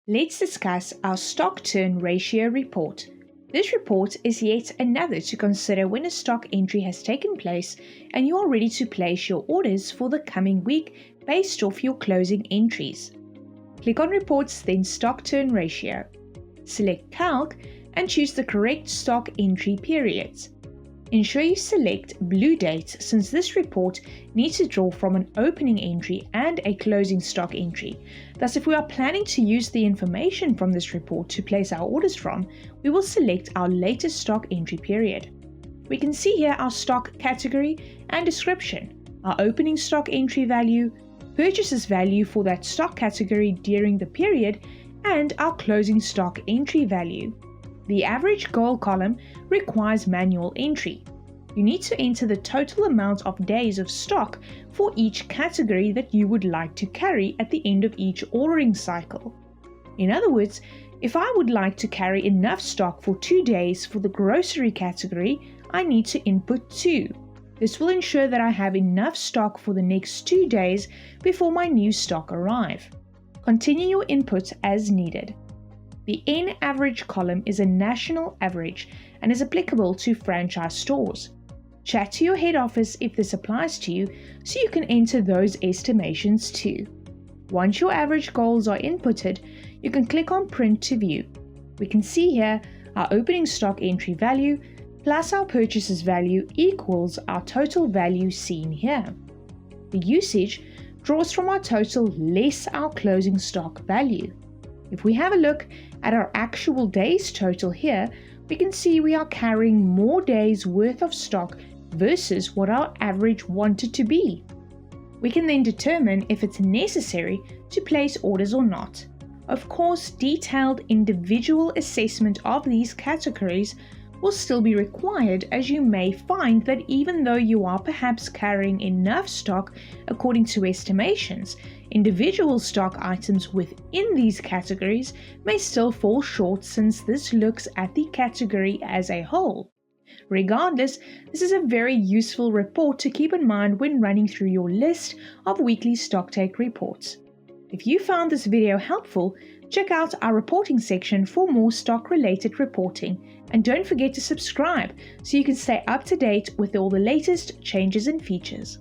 Let's discuss our stock turn ratio report. This report is yet another to consider when a stock entry has taken place and you are ready to place your orders for the coming week based off your closing entries. Click on Reports, then Stock Turn Ratio. Select Calc and choose the correct stock entry periods. Ensure you select blue dates since this report needs to draw from an opening entry and a closing stock entry. Thus, if we are planning to use the information from this report to place our orders from, we will select our latest stock entry period. We can see here our stock category and description, our opening stock entry value, purchases value for that stock category during the period, and our closing stock entry value. The average goal column requires manual entry. You need to enter the total amount of days of stock for each category that you would like to carry at the end of each ordering cycle. In other words, if I would like to carry enough stock for 2 days for the grocery category, I need to input 2. This will ensure that I have enough stock for the next 2 days before my new stock arrive. Continue your input as needed. The N average column is a national average and is applicable to franchise stores. Chat to your head office if this applies to you so you can enter those estimations too. Once your average goals are inputted, you can click on Print to view. We can see here our opening stock entry value plus our purchases value equals our total value seen here. The usage draws from our total less our closing stock value. If we have a look at our actual days total here, we can see we are carrying more days worth of stock versus what our average wanted to be. We can then determine if it's necessary to place orders or not. Of course, detailed individual assessment of these categories will still be required, as you may find that even though you are perhaps carrying enough stock according to estimations, individual stock items within these categories may still fall short since this looks at the category as a whole. Regardless, this is a very useful report to keep in mind when running through your list of weekly stocktake reports. If you found this video helpful, check out our reporting section for more stock-related reporting, and don't forget to subscribe so you can stay up to date with all the latest changes and features.